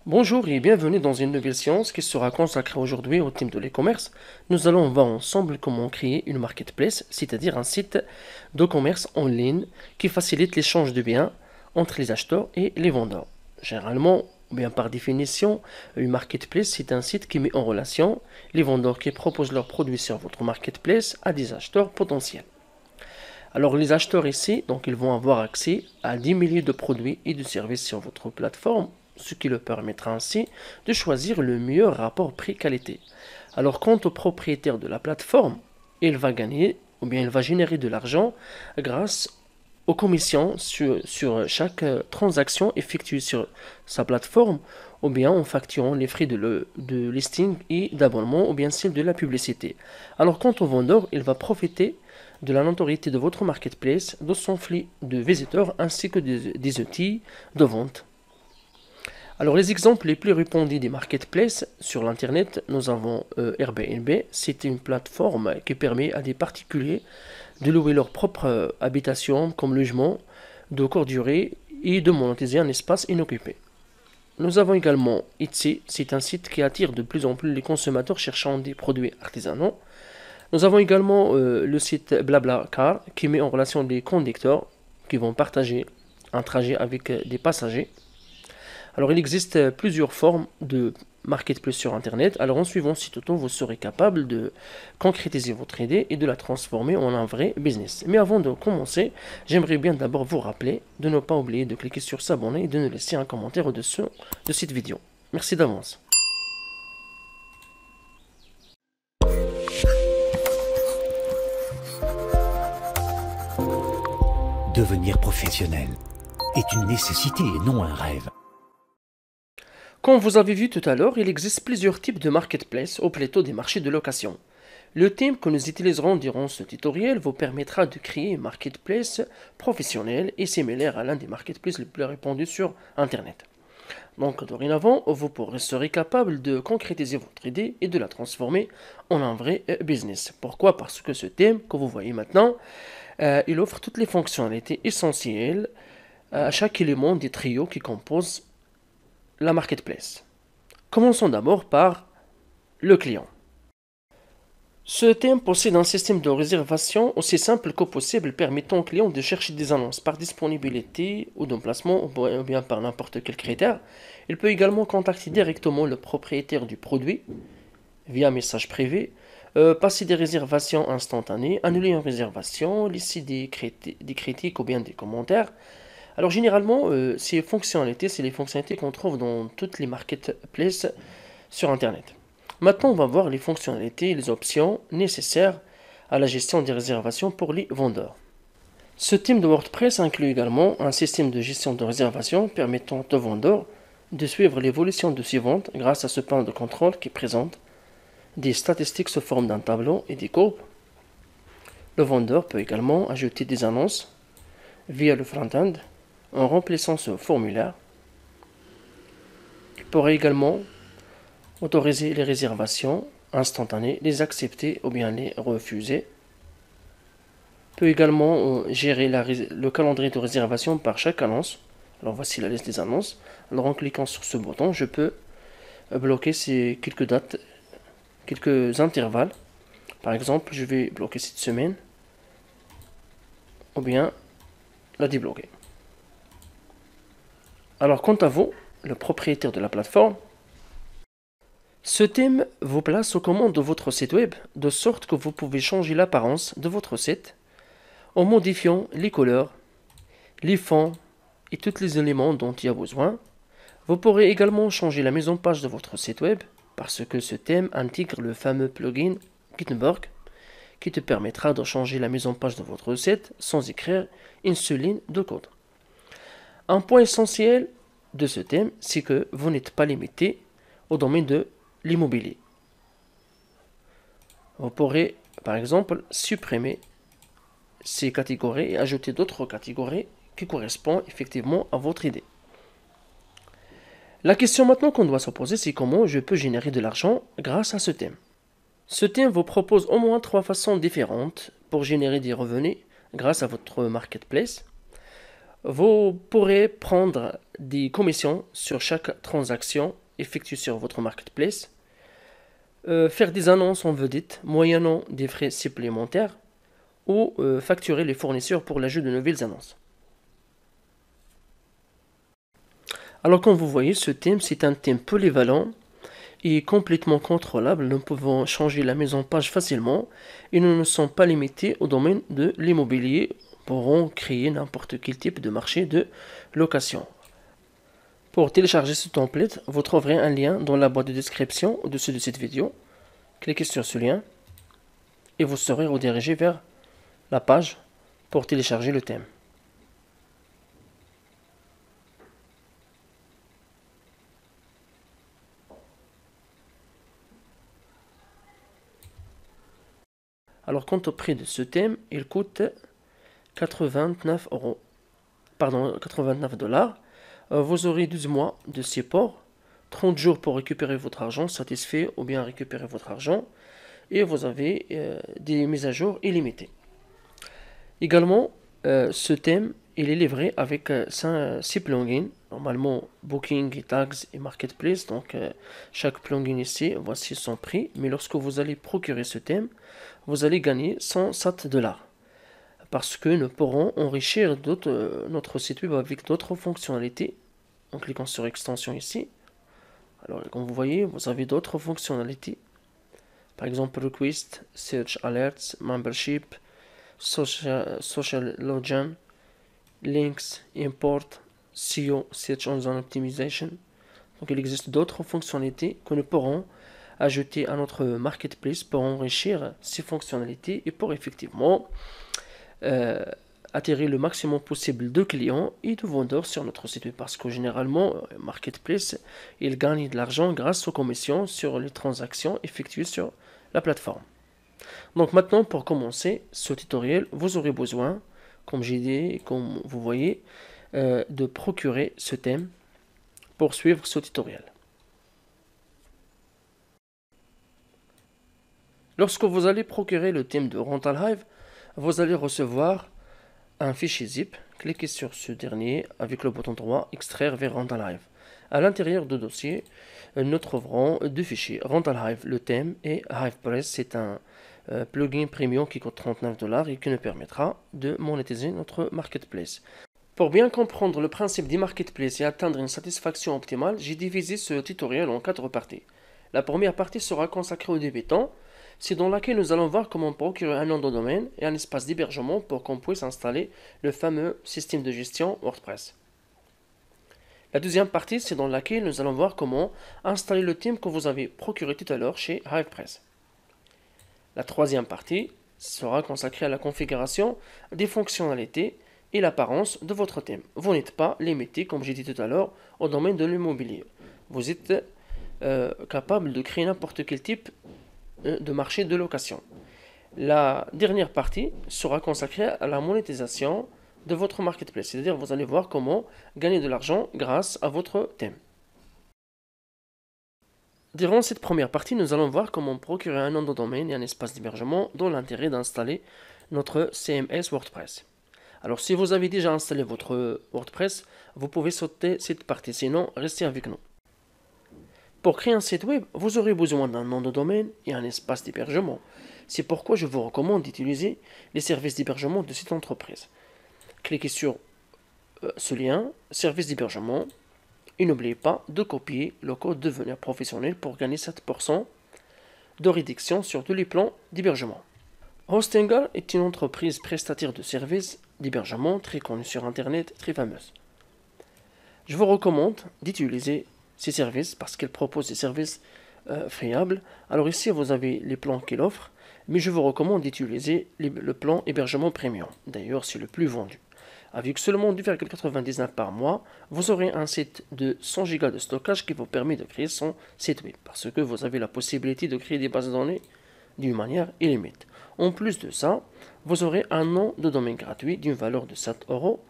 Bonjour et bienvenue dans une nouvelle séance qui sera consacrée aujourd'hui au thème de l'e-commerce. Nous allons voir ensemble comment créer une marketplace, c'est-à-dire un site de commerce en ligne qui facilite l'échange de biens entre les acheteurs et les vendeurs. Généralement, ou bien par définition, une marketplace c'est un site qui met en relation les vendeurs qui proposent leurs produits sur votre marketplace à des acheteurs potentiels. Alors les acheteurs ici, donc ils vont avoir accès à 10 milliers de produits et de services sur votre plateforme, ce qui leur permettra ainsi de choisir le meilleur rapport prix-qualité. Alors quant au propriétaire de la plateforme, il va gagner ou bien il va générer de l'argent grâce aux commissions sur chaque transaction effectuée sur sa plateforme ou bien en facturant les frais de listing et d'abonnement ou bien celle de la publicité. Alors quant au vendeur, il va profiter de la notoriété de votre marketplace, de son flux de visiteurs ainsi que des outils de vente. Alors les exemples les plus répandus des marketplaces sur l'internet, nous avons Airbnb, c'est une plateforme qui permet à des particuliers de louer leur propre habitation comme logement de courte durée et de monétiser un espace inoccupé. Nous avons également Etsy, c'est un site qui attire de plus en plus les consommateurs cherchant des produits artisanaux. Nous avons également le site BlaBlaCar qui met en relation des conducteurs qui vont partager un trajet avec des passagers. Alors il existe plusieurs formes de marketplace sur internet. Alors en suivant ce tuto, vous serez capable de concrétiser votre idée et de la transformer en un vrai business. Mais avant de commencer, j'aimerais bien d'abord vous rappeler de ne pas oublier de cliquer sur s'abonner et de nous laisser un commentaire au-dessous de cette vidéo. Merci d'avance. Devenir professionnel est une nécessité et non un rêve. Comme vous avez vu tout à l'heure, il existe plusieurs types de marketplace, ou plutôt des marchés de location. Le thème que nous utiliserons durant ce tutoriel vous permettra de créer une marketplace professionnelle et similaire à l'un des marketplaces les plus répandus sur Internet. Donc dorénavant, vous serez capable de concrétiser votre idée et de la transformer en un vrai business. Pourquoi? Parce que ce thème que vous voyez maintenant, il offre toutes les fonctionnalités essentielles à chaque élément des trios qui composent la marketplace. Commençons d'abord par le client. Ce thème possède un système de réservation aussi simple que possible permettant au client de chercher des annonces par disponibilité ou d'emplacement ou bien par n'importe quel critère. Il peut également contacter directement le propriétaire du produit via message privé, passer des réservations instantanées, annuler une réservation, laisser des critiques ou bien des commentaires. Alors généralement, ces fonctionnalités, c'est les fonctionnalités qu'on trouve dans toutes les marketplaces sur Internet. Maintenant, on va voir les fonctionnalités et les options nécessaires à la gestion des réservations pour les vendeurs. Ce thème de WordPress inclut également un système de gestion de réservation permettant aux vendeurs de suivre l'évolution de ses ventes grâce à ce panneau de contrôle qui présente des statistiques sous forme d'un tableau et des courbes. Le vendeur peut également ajouter des annonces via le front-end en remplissant ce formulaire. Il pourrait également autoriser les réservations instantanées, les accepter ou bien les refuser. Il peut également gérer le calendrier de réservation par chaque annonce. Alors voici la liste des annonces. Alors en cliquant sur ce bouton, je peux bloquer ces quelques dates, quelques intervalles. Par exemple, je vais bloquer cette semaine ou bien la débloquer. Alors quant à vous, le propriétaire de la plateforme, ce thème vous place aux commandes de votre site web, de sorte que vous pouvez changer l'apparence de votre site en modifiant les couleurs, les fonds et tous les éléments dont il y a besoin. Vous pourrez également changer la mise en page de votre site web parce que ce thème intègre le fameux plugin Gutenberg qui te permettra de changer la mise en page de votre site sans écrire une seule ligne de code. Un point essentiel de ce thème, c'est que vous n'êtes pas limité au domaine de l'immobilier. Vous pourrez, par exemple, supprimer ces catégories et ajouter d'autres catégories qui correspondent effectivement à votre idée. La question maintenant qu'on doit se poser, c'est comment je peux générer de l'argent grâce à ce thème. Ce thème vous propose au moins 3 façons différentes pour générer des revenus grâce à votre marketplace. Vous pourrez prendre des commissions sur chaque transaction effectuée sur votre marketplace, faire des annonces en vedette moyennant des frais supplémentaires ou facturer les fournisseurs pour l'ajout de nouvelles annonces. Alors comme vous voyez, ce thème, c'est un thème polyvalent et complètement contrôlable. Nous pouvons changer la mise en page facilement et nous ne sommes pas limités au domaine de l'immobilier. Nous pourrons créer n'importe quel type de marché de location. Pour télécharger ce template, vous trouverez un lien dans la boîte de description au-dessus de cette vidéo. Cliquez sur ce lien et vous serez redirigé vers la page pour télécharger le thème. Alors quant au prix de ce thème, il coûte 89 euros. Pardon, 89 dollars. Vous aurez 12 mois de support, 30 jours pour récupérer votre argent satisfait ou bien récupérer votre argent, et vous avez des mises à jour illimitées. Également, ce thème, il est livré avec 6 plugins, normalement Booking, et Tags et Marketplace, donc chaque plugin ici, voici son prix, mais lorsque vous allez procurer ce thème, vous allez gagner 107 dollars. Parce que nous pourrons enrichir notre site web avec d'autres fonctionnalités en cliquant sur extension ici. Alors comme vous voyez, vous avez d'autres fonctionnalités, par exemple Request, Search Alerts, Membership, Social Login, Links, Import, SEO, Search Engine Optimization. Donc il existe d'autres fonctionnalités que nous pourrons ajouter à notre marketplace pour enrichir ces fonctionnalités et pour effectivement attirer le maximum possible de clients et de vendeurs sur notre site web, parce que généralement marketplace, il gagne de l'argent grâce aux commissions sur les transactions effectuées sur la plateforme. Donc maintenant, pour commencer ce tutoriel, vous aurez besoin, comme j'ai dit, comme vous voyez, de procurer ce thème pour suivre ce tutoriel. Lorsque vous allez procurer le thème de Rental Hive, vous allez recevoir un fichier zip. Cliquez sur ce dernier avec le bouton droit extraire vers Rental Hive. À l'intérieur du dossier, nous trouverons deux fichiers, Rental Hive, le thème, et HivePress, c'est un plugin premium qui coûte 39 dollars et qui nous permettra de monétiser notre marketplace. Pour bien comprendre le principe des marketplaces et atteindre une satisfaction optimale, j'ai divisé ce tutoriel en 4 parties. La première partie sera consacrée aux débutants, c'est dans laquelle nous allons voir comment procurer un nom de domaine et un espace d'hébergement pour qu'on puisse installer le fameux système de gestion WordPress. La deuxième partie, c'est dans laquelle nous allons voir comment installer le thème que vous avez procuré tout à l'heure chez HivePress. La troisième partie sera consacrée à la configuration des fonctionnalités et l'apparence de votre thème. Vous n'êtes pas limité, comme j'ai dit tout à l'heure, au domaine de l'immobilier. Vous êtes capable de créer n'importe quel type de marché de location. La dernière partie sera consacrée à la monétisation de votre marketplace, c'est-à-dire vous allez voir comment gagner de l'argent grâce à votre thème. Durant cette première partie, nous allons voir comment procurer un nom de domaine et un espace d'hébergement dans l'intérêt d'installer notre CMS WordPress. Alors si vous avez déjà installé votre WordPress, vous pouvez sauter cette partie, sinon restez avec nous. Pour créer un site web, vous aurez besoin d'un nom de domaine et un espace d'hébergement. C'est pourquoi je vous recommande d'utiliser les services d'hébergement de cette entreprise. Cliquez sur ce lien, service d'hébergement, et n'oubliez pas de copier le code Devenir professionnel pour gagner 7% de réduction sur tous les plans d'hébergement. Hostinger est une entreprise prestataire de services d'hébergement très connue sur Internet, très fameuse. Je vous recommande d'utiliser ces services parce qu'elle propose des services fiables. Alors ici, vous avez les plans qu'elle offre, mais je vous recommande d'utiliser le plan hébergement premium. D'ailleurs, c'est le plus vendu. Avec seulement 2,99 par mois, vous aurez un site de 100 Go de stockage qui vous permet de créer son site web, parce que vous avez la possibilité de créer des bases de données d'une manière illimitée. En plus de ça, vous aurez un nom de domaine gratuit d'une valeur de 7 euros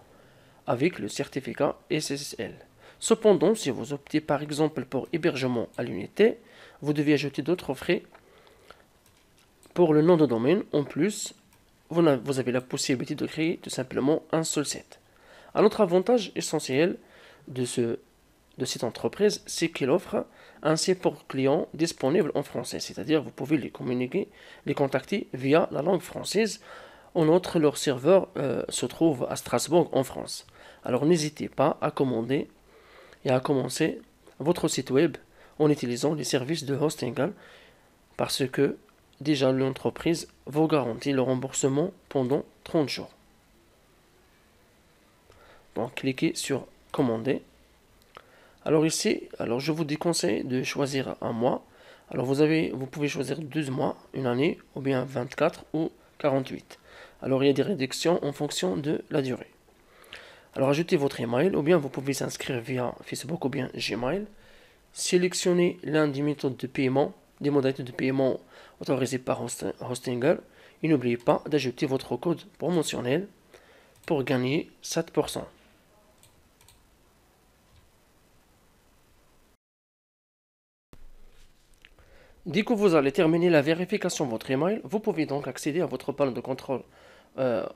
avec le certificat SSL. Cependant, si vous optez par exemple pour hébergement à l'unité, vous devez ajouter d'autres frais pour le nom de domaine. En plus, vous avez la possibilité de créer tout simplement un seul site. Un autre avantage essentiel de, de cette entreprise, c'est qu'elle offre un support client disponible en français, c'est-à-dire vous pouvez les communiquer, les contacter via la langue française. En outre, leur serveur se trouve à Strasbourg en France. Alors n'hésitez pas à commander et à commencer votre site web en utilisant les services de Hostingal parce que déjà l'entreprise vous garantit le remboursement pendant 30 jours. Donc cliquez sur commander. Alors ici, je vous déconseille de choisir un mois. Alors vous pouvez choisir 12 mois, une année, ou bien 24 ou 48. Alors il y a des réductions en fonction de la durée. Alors ajoutez votre email, ou bien vous pouvez s'inscrire via Facebook ou bien Gmail. Sélectionnez l'un des méthodes de paiement, des modalités de paiement autorisées par Hostingal. Et n'oubliez pas d'ajouter votre code promotionnel pour gagner 7%. Dès que vous allez terminer la vérification de votre email, vous pouvez donc accéder à votre panneau de contrôle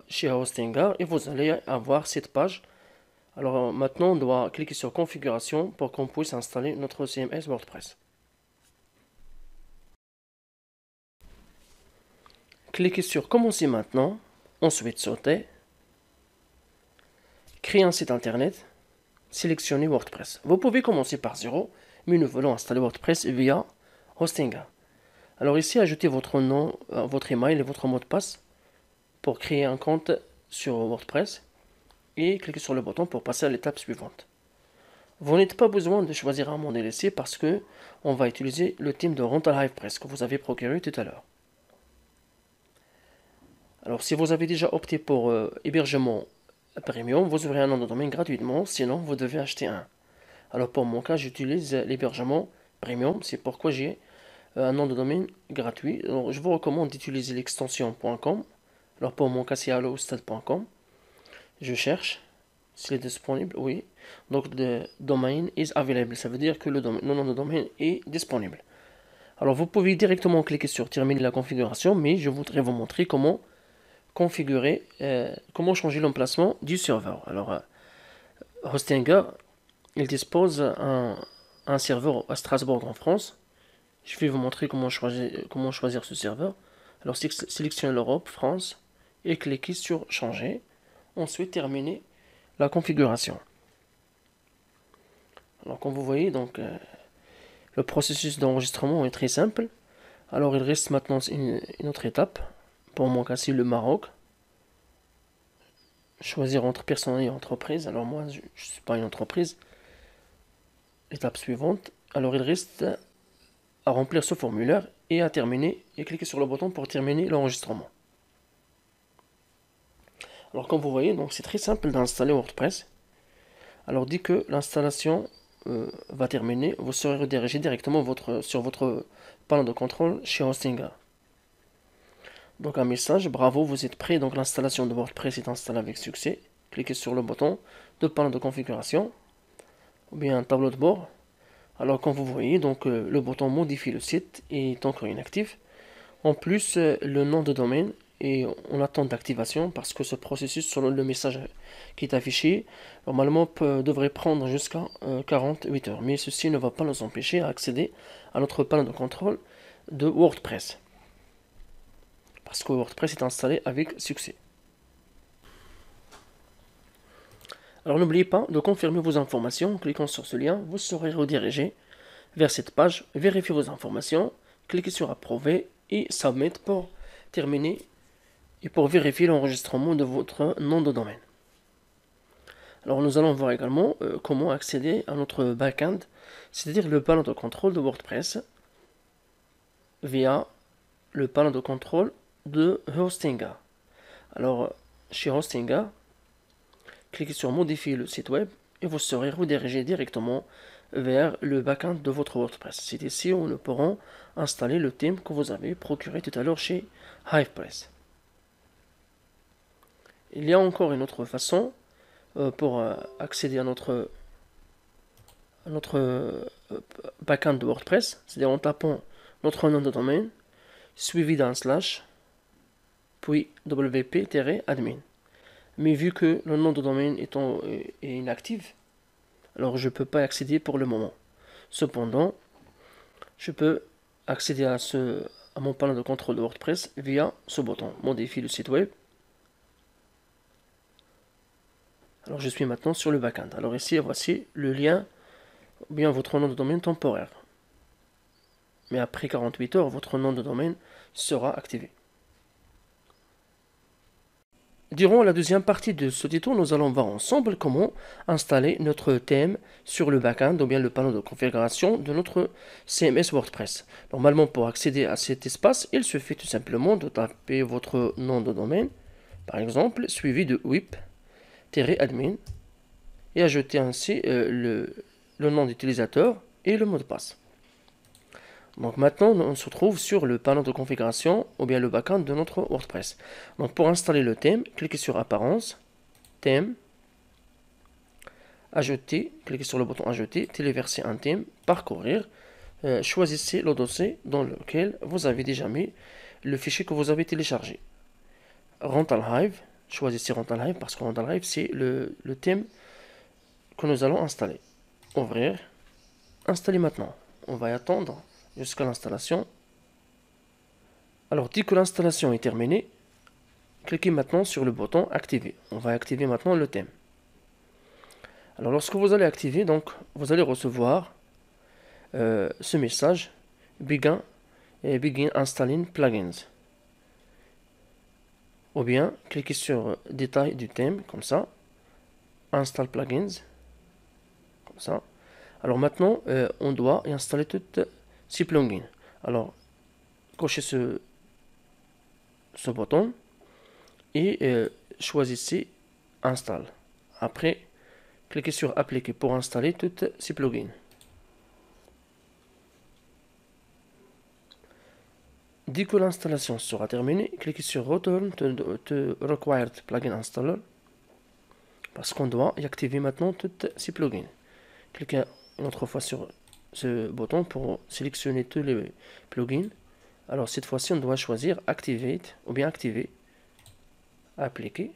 chez Hostingar et vous allez avoir cette page. Alors maintenant, on doit cliquer sur configuration pour qu'on puisse installer notre CMS WordPress. Cliquez sur commencer maintenant, ensuite sauter, créer un site internet, sélectionnez WordPress. Vous pouvez commencer par 0, mais nous voulons installer WordPress via Hostingar. Alors ici, ajoutez votre nom, votre email et votre mot de passe pour créer un compte sur WordPress et cliquez sur le bouton pour passer à l'étape suivante. Vous n'avez pas besoin de choisir un modèle ici parce que on va utiliser le thème de Rental HivePress que vous avez procuré tout à l'heure. Alors si vous avez déjà opté pour hébergement premium, vous aurez un nom de domaine gratuitement, sinon vous devez acheter un. Alors pour mon cas, j'utilise l'hébergement premium, c'est pourquoi j'ai un nom de domaine gratuit. Alors, je vous recommande d'utiliser l'extension .com. Alors pour mon cas, c'est allostad.com. Je cherche s'il est disponible, oui. Donc the domain is available, ça veut dire que le nom de domaine est disponible. Alors vous pouvez directement cliquer sur terminer la configuration, mais je voudrais vous montrer comment configurer, comment changer l'emplacement du serveur. Alors Hostingar, il dispose un serveur à Strasbourg en France. Je vais vous montrer comment choisir ce serveur. Alors sélectionnez l'Europe, France, et cliquez sur changer. Ensuite, terminez la configuration. Alors comme vous voyez, donc le processus d'enregistrement est très simple. Alors il reste maintenant une autre étape. Pour mon cas, c'est le Maroc. Choisir entre personne et entreprise. Alors moi, je ne suis pas une entreprise. Étape suivante. Alors il reste à remplir ce formulaire et à terminer et cliquer sur le bouton pour terminer l'enregistrement. Alors comme vous voyez, donc c'est très simple d'installer WordPress. Alors dès que l'installation va terminer, vous serez redirigé directement sur votre panneau de contrôle chez Hostingar. Donc un message, bravo, vous êtes prêt, donc l'installation de WordPress est installée avec succès. Cliquez sur le bouton de panneau de configuration ou bien un tableau de bord. Alors comme vous voyez, donc le bouton modifie le site est encore inactif. En plus, le nom de domaine est en attente d'activation parce que ce processus, selon le message qui est affiché, normalement devrait prendre jusqu'à 48 heures. Mais ceci ne va pas nous empêcher à accéder à notre panneau de contrôle de WordPress. Parce que WordPress est installé avec succès. Alors n'oubliez pas de confirmer vos informations en cliquant sur ce lien, vous serez redirigé vers cette page, vérifiez vos informations, cliquez sur approuver et submit pour terminer et pour vérifier l'enregistrement de votre nom de domaine. Alors nous allons voir également comment accéder à notre backend, c'est-à-dire le panneau de contrôle de WordPress via le panneau de contrôle de Hostingar. Alors chez Hostingar, cliquez sur modifier le site web et vous serez redirigé directement vers le backend de votre WordPress. C'est ici où nous pourrons installer le thème que vous avez procuré tout à l'heure chez HivePress. Il y a encore une autre façon pour accéder à notre backend de WordPress, c'est-à-dire en tapant notre nom de domaine suivi d'un slash puis wp-admin. Mais vu que le nom de domaine est inactif, alors je ne peux pas y accéder pour le moment. Cependant, je peux accéder à mon panneau de contrôle de WordPress via ce bouton, modifier le site web. Alors je suis maintenant sur le backend. Alors ici, voici le lien, ou bien votre nom de domaine temporaire. Mais après 48 heures, votre nom de domaine sera activé. Durant la deuxième partie de ce tuto, nous allons voir ensemble comment installer notre thème sur le backend ou bien le panneau de configuration de notre CMS WordPress. Normalement, pour accéder à cet espace, il suffit tout simplement de taper votre nom de domaine, par exemple, suivi de wip-admin, et ajouter ainsi le nom d'utilisateur et le mot de passe. Donc maintenant, on se trouve sur le panneau de configuration ou bien le backend de notre WordPress. Donc pour installer le thème, cliquez sur Apparence, Thème, Ajouter, cliquez sur le bouton Ajouter, téléverser un thème, Parcourir, choisissez le dossier dans lequel vous avez déjà mis le fichier que vous avez téléchargé. Rental Hive, choisissez Rental Hive parce que Rental Hive c'est le thème que nous allons installer. Ouvrir, installer maintenant. On va y attendre jusqu'à l'installation. Alors, dès que l'installation est terminée, cliquez maintenant sur le bouton Activer. On va activer maintenant le thème. Alors, lorsque vous allez activer, donc, vous allez recevoir ce message Begin Installing Plugins. Ou bien, cliquez sur Détail du thème, comme ça. Install Plugins. Comme ça. Alors maintenant, on doit installer toutes ces plugins. Alors, cochez ce bouton et choisissez Install. Après, cliquez sur Appliquer pour installer toutes ces plugins. Dès que l'installation sera terminée, cliquez sur Return to Required Plugin Installer parce qu'on doit y activer maintenant toutes ces plugins. Cliquez une autre fois sur ce bouton pour sélectionner tous les plugins. Alors cette fois-ci, on doit choisir Activate ou bien Activer. Appliquer.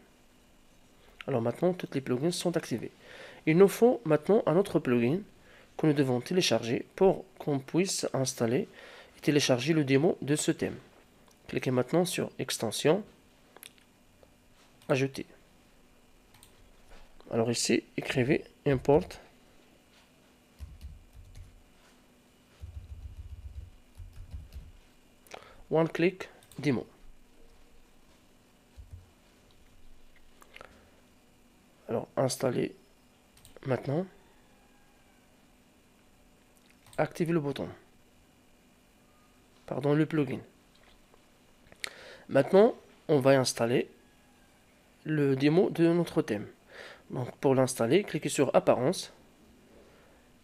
Alors maintenant, tous les plugins sont activés. Il nous faut maintenant un autre plugin que nous devons télécharger pour qu'on puisse installer et télécharger le démo de ce thème. Cliquez maintenant sur Extension, Ajouter. Alors ici, écrivez Import One Click Demo. Alors, installer maintenant. Activez le bouton. Pardon, le plugin. Maintenant, on va installer le démo de notre thème. Donc, pour l'installer, cliquez sur Apparence,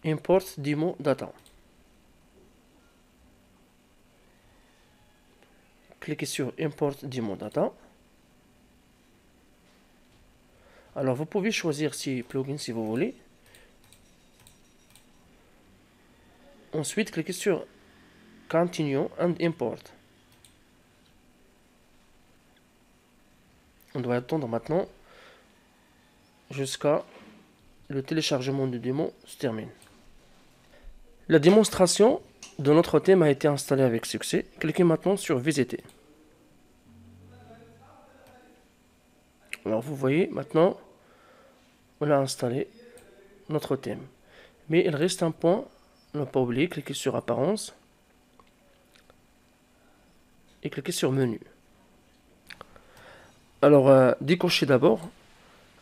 Import Demo Data. Cliquez sur Import Demo Data. Alors, vous pouvez choisir ces plugins si vous voulez. Ensuite, cliquez sur Continue and Import. On doit attendre maintenant jusqu'à le téléchargement du démo se termine. La démonstration de notre thème a été installée avec succès. Cliquez maintenant sur Visiter. Alors vous voyez maintenant, on a installé notre thème. Mais il reste un point, ne pas oublier, cliquez sur Apparence et cliquez sur Menu. Alors décochez d'abord.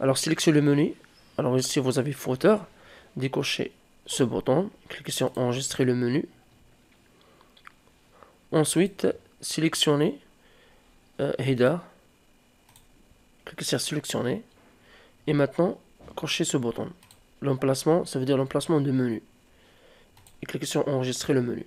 Alors sélectionnez le menu. Alors ici vous avez Footer. Décochez ce bouton. Cliquez sur Enregistrer le menu. Ensuite sélectionnez Header. Cliquez sur Sélectionner. Et maintenant cochez ce bouton. L'emplacement, ça veut dire l'emplacement du menu. Et cliquez sur Enregistrer le menu.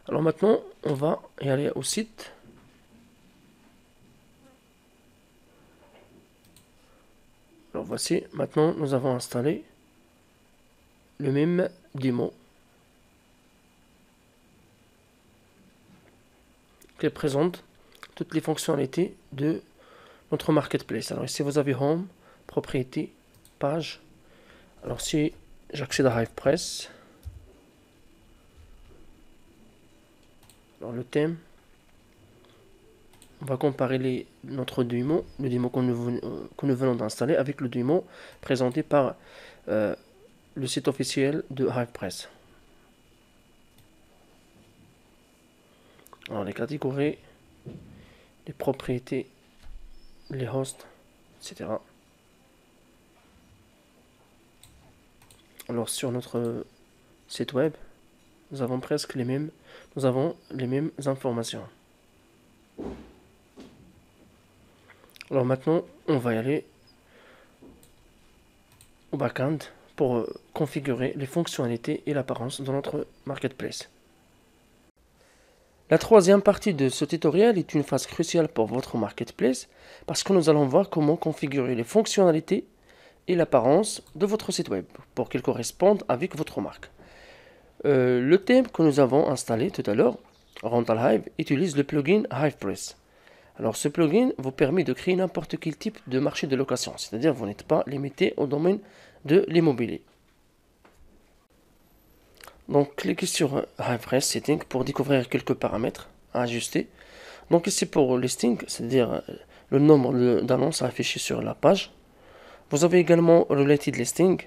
Alors maintenant, on va y aller au site. Alors voici, maintenant nous avons installé le même démo. qui présente toutes les fonctionnalités de notre marketplace. Alors ici vous avez Home, Propriété, Page. Alors si j'accède à HivePress, alors le thème, on va comparer notre démo, le démo que nous venons d'installer avec le démo présenté par le site officiel de HivePress. Alors les catégories, les propriétés, les hosts, etc. Alors sur notre site web, nous avons presque les mêmes informations. Alors maintenant, on va y aller au backend pour configurer les fonctionnalités et l'apparence de notre marketplace. La troisième partie de ce tutoriel est une phase cruciale pour votre marketplace parce que nous allons voir comment configurer les fonctionnalités et l'apparence de votre site web pour qu'ils correspondent avec votre marque. Le thème que nous avons installé tout à l'heure, Rental Hive, utilise le plugin HivePress. Alors ce plugin vous permet de créer n'importe quel type de marché de location, c'est-à-dire vous n'êtes pas limité au domaine de l'immobilier. Donc cliquez sur HivePress Setting pour découvrir quelques paramètres à ajuster. Donc ici pour listing, c'est-à-dire le nombre d'annonces affichées sur la page. Vous avez également Related Listing,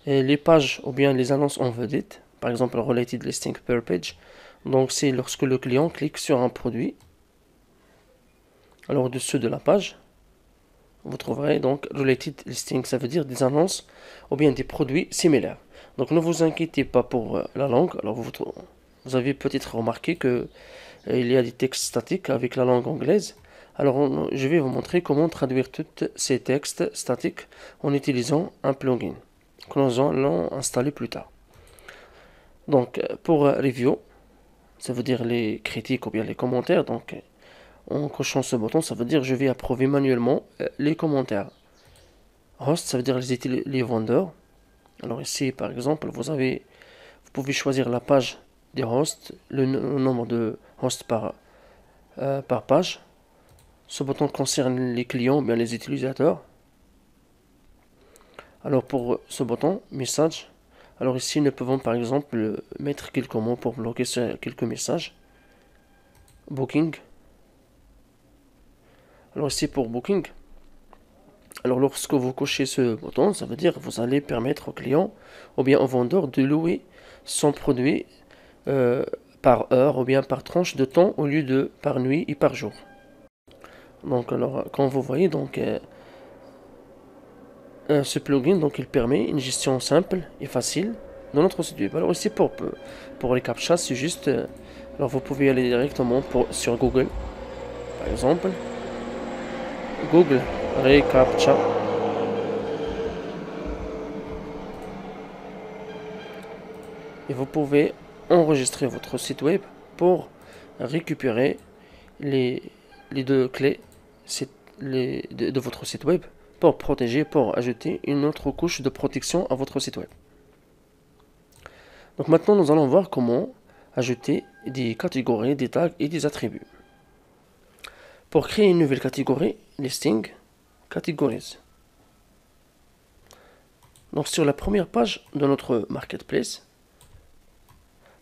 et les pages ou bien les annonces en vedette, par exemple Related Listing per page. Donc c'est lorsque le client clique sur un produit. Alors au-dessus de la page, vous trouverez donc Related Listing, ça veut dire des annonces ou bien des produits similaires. Donc ne vous inquiétez pas pour la langue. Alors vous avez peut-être remarqué que il y a des textes statiques avec la langue anglaise. Alors je vais vous montrer comment traduire tous ces textes statiques en utilisant un plugin que nous allons installer plus tard. Donc pour review, ça veut dire les critiques ou bien les commentaires. Donc en cochant ce bouton, ça veut dire je vais approuver manuellement les commentaires. Host, ça veut dire les vendeurs. Alors ici par exemple vous pouvez choisir la page des hosts, le nombre de hosts par page. Ce bouton concerne les clients ou bien les utilisateurs. Alors pour ce bouton message, alors ici nous pouvons par exemple mettre quelques mots pour bloquer quelques messages. Booking. Alors ici pour Booking, alors lorsque vous cochez ce bouton, ça veut dire que vous allez permettre au client ou bien au vendeur de louer son produit par heure ou bien par tranche de temps au lieu de par nuit et par jour. Donc alors quand vous voyez donc ce plugin, donc il permet une gestion simple et facile de notre site web. Alors ici pour les captchas, c'est juste alors vous pouvez aller directement sur Google par exemple. Google Recaptcha. Et vous pouvez enregistrer votre site web pour récupérer les deux clés de votre site web pour protéger, pour ajouter une autre couche de protection à votre site web. Donc maintenant nous allons voir comment ajouter des catégories, des tags et des attributs. Pour créer une nouvelle catégorie, listing, categories. Donc sur la première page de notre marketplace,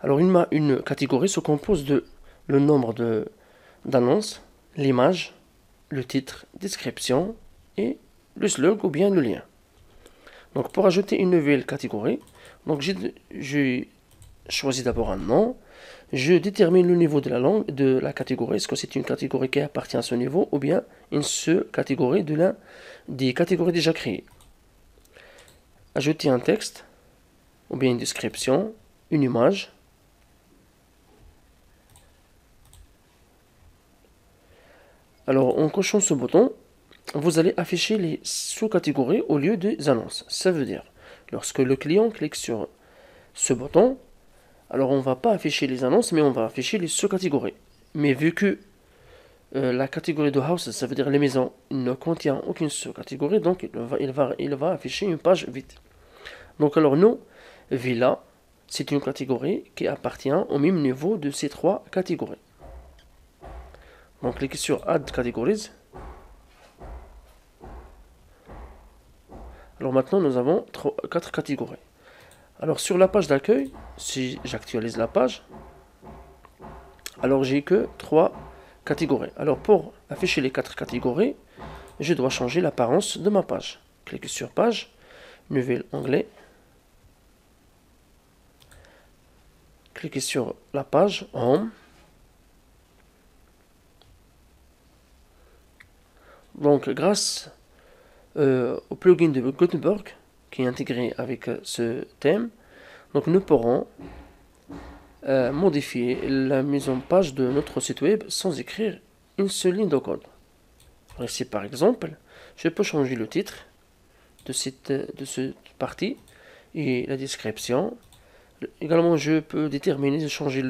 alors une catégorie se compose de le nombre d'annonces, l'image, le titre, description et le slug ou bien le lien. Donc pour ajouter une nouvelle catégorie, donc j'ai choisi d'abord un nom. Je détermine le niveau de la catégorie. Est-ce que c'est une catégorie qui appartient à ce niveau ou bien une seule catégorie des catégories déjà créées. Ajouter un texte ou bien une description, une image. Alors en cochant ce bouton, vous allez afficher les sous-catégories au lieu des annonces. Ça veut dire, lorsque le client clique sur ce bouton, alors on ne va pas afficher les annonces, mais on va afficher les sous-catégories. Mais vu que la catégorie de house, ça veut dire les maisons, ne contient aucune sous-catégorie, donc il va afficher une page vide. Donc alors nous, villa, c'est une catégorie qui appartient au même niveau de ces trois catégories. Donc cliquez sur Add Categories. Alors maintenant nous avons 4 catégories. Alors sur la page d'accueil, si j'actualise la page, alors j'ai que 3 catégories. Alors pour afficher les 4 catégories, je dois changer l'apparence de ma page. Cliquez sur page, nouvel onglet. Cliquez sur la page Home. Donc grâce au plugin de Gutenberg qui est intégré avec ce thème, donc nous pourrons modifier la mise en page de notre site web sans écrire une seule ligne de code. Alors ici par exemple, je peux changer le titre de cette partie et la description. Également, je peux déterminer de changer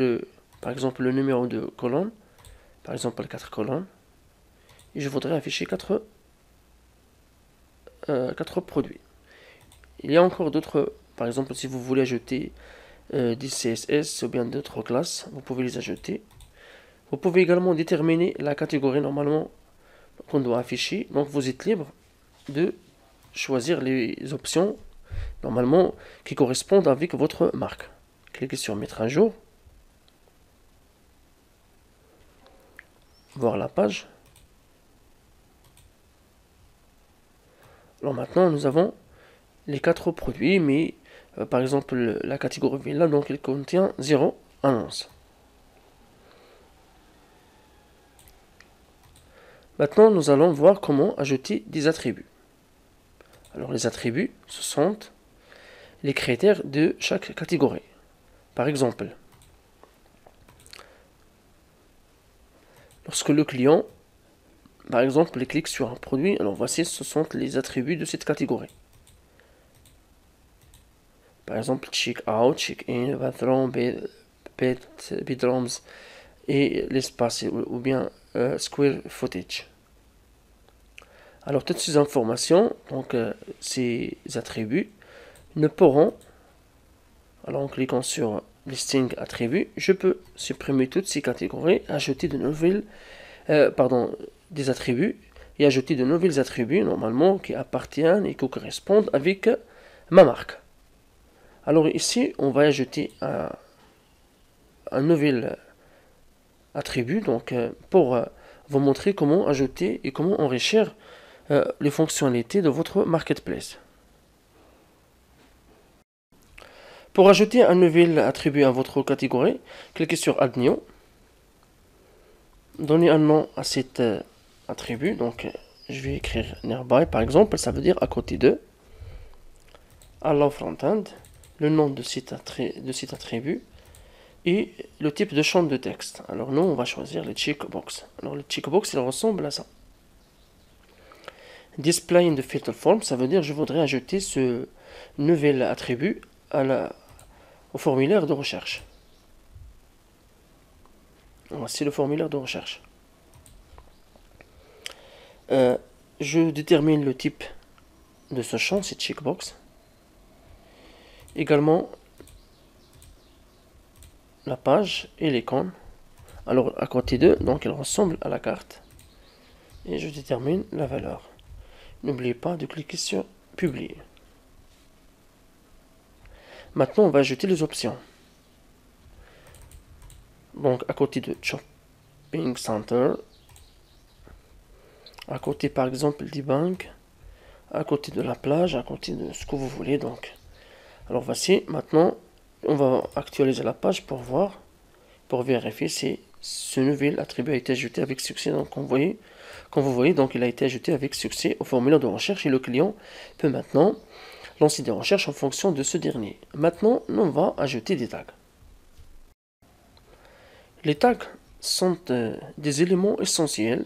par exemple le numéro de colonne, par exemple 4 colonnes, et je voudrais afficher 4 produits. Il y a encore d'autres, par exemple si vous voulez ajouter des CSS ou bien d'autres classes, vous pouvez les ajouter. Vous pouvez également déterminer la catégorie normalement qu'on doit afficher, donc vous êtes libre de choisir les options normalement qui correspondent avec votre marque. Cliquez sur mettre à jour, voir la page. Alors maintenant nous avons les 4 produits, mais par exemple la catégorie villa, donc elle contient 0 annonce. Maintenant nous allons voir comment ajouter des attributs. Alors les attributs, ce sont les critères de chaque catégorie. Par exemple, lorsque le client, par exemple, clique sur un produit, alors voici, ce sont les attributs de cette catégorie. Par exemple, check-out, check-in, bathroom, bedrooms et l'espace ou bien square footage. Alors toutes ces informations, donc ces attributs, ne pourront, alors en cliquant sur listing attributs, je peux supprimer toutes ces catégories, ajouter de nouvelles, des attributs et ajouter de nouvelles attributs normalement qui appartiennent et qui correspondent avec ma marque. Alors ici, on va ajouter un nouvel attribut, donc pour vous montrer comment ajouter et comment enrichir les fonctionnalités de votre marketplace. Pour ajouter un nouvel attribut à votre catégorie, cliquez sur Add New. Donnez un nom à cet attribut, donc je vais écrire Nearby par exemple, ça veut dire à côté de. Allow Frontend, le nom de cet attribut et le type de champ de texte. Alors nous, on va choisir les checkbox. Alors le checkbox, il ressemble à ça. Display in the filter form, ça veut dire je voudrais ajouter ce nouvel attribut au formulaire de recherche. Voici le formulaire de recherche. Je détermine le type de ce champ, c'est checkbox. Également la page et l'icône. Alors à côté d'eux, donc elle ressemble à la carte. Et je détermine la valeur. N'oubliez pas de cliquer sur publier. Maintenant on va ajouter les options. Donc à côté de Shopping Center, à côté par exemple des banques, à côté de la plage, à côté de ce que vous voulez. Donc alors voici, maintenant on va actualiser la page pour voir, pour vérifier si ce nouvel attribut a été ajouté avec succès. Donc comme vous voyez, donc il a été ajouté avec succès au formulaire de recherche et le client peut maintenant lancer des recherches en fonction de ce dernier. Maintenant, on va ajouter des tags. Les tags sont des éléments essentiels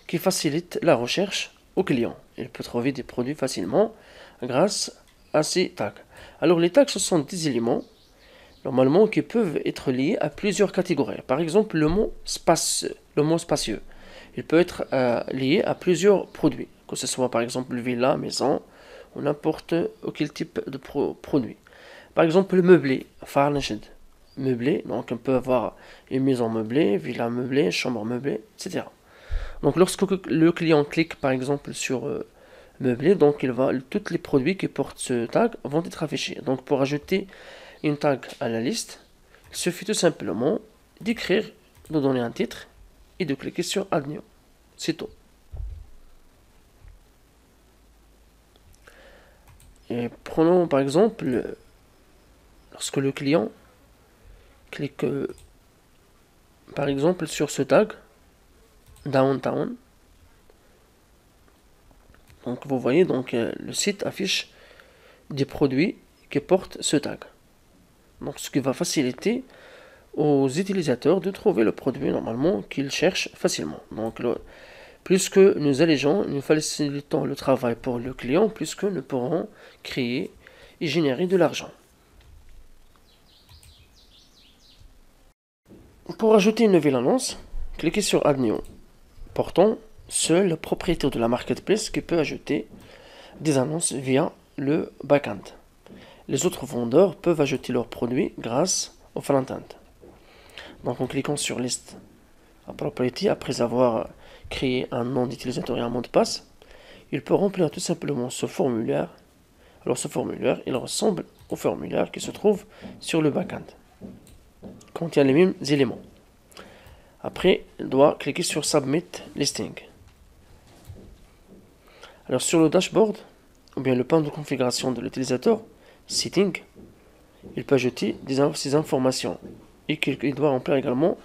qui facilitent la recherche au client. Il peut trouver des produits facilement grâce à ces tags. Alors les tags, ce sont des éléments normalement qui peuvent être liés à plusieurs catégories. Par exemple, le mot spacieux. Il peut être lié à plusieurs produits, que ce soit par exemple villa, maison, ou n'importe quel type de produit. Par exemple, le meublé, furnished, meublé, donc on peut avoir une maison meublée, villa meublée, chambre meublée, etc. Donc lorsque le client clique par exemple sur meublé, donc tous les produits qui portent ce tag vont être affichés. Donc pour ajouter une tag à la liste, il suffit tout simplement d'écrire, de donner un titre et de cliquer sur Add New. C'est tout. Et prenons par exemple, lorsque le client clique par exemple sur ce tag Downtown, donc vous voyez, donc le site affiche des produits qui portent ce tag. Donc ce qui va faciliter aux utilisateurs de trouver le produit normalement qu'ils cherchent facilement. Donc plus que nous allégeons, nous facilitons le travail pour le client, plus que nous pourrons créer et générer de l'argent. Pour ajouter une nouvelle annonce, cliquez sur Add New. Pourtant, seul le propriétaire de la marketplace qui peut ajouter des annonces via le backend. Les autres vendeurs peuvent ajouter leurs produits grâce au front-end. Donc en cliquant sur List à Property, après avoir créé un nom d'utilisateur et un mot de passe, il peut remplir tout simplement ce formulaire. Alors ce formulaire, il ressemble au formulaire qui se trouve sur le backend. Il contient les mêmes éléments. Après, il doit cliquer sur Submit Listing. Alors sur le dashboard, ou bien le panneau de configuration de l'utilisateur, Setting, il peut ajouter ces informations. Et qu'il doit remplir également,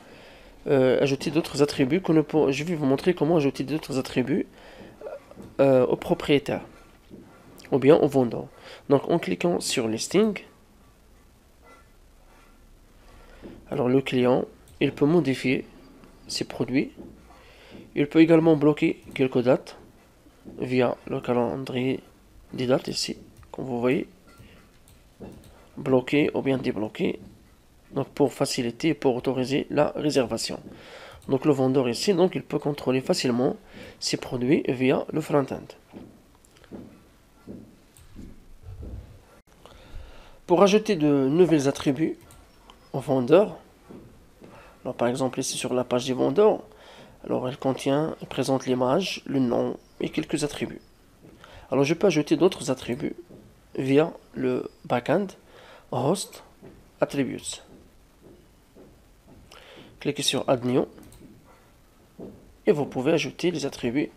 ajouter d'autres attributs. Je vais vous montrer comment ajouter d'autres attributs au propriétaire, ou bien au vendeur. Donc en cliquant sur Listing, alors le client, il peut modifier ses produits. Il peut également bloquer quelques dates via le calendrier des dates ici, comme vous voyez, bloquer ou bien débloquer, donc pour faciliter et pour autoriser la réservation. Donc le vendeur ici, donc il peut contrôler facilement ses produits via le front-end. Pour ajouter de nouveaux attributs au vendeur, alors par exemple ici sur la page des vendeurs, alors elle présente l'image, le nom et quelques attributs. Alors je peux ajouter d'autres attributs via le backend Host Attributes. Cliquez sur Add New et vous pouvez ajouter les attributs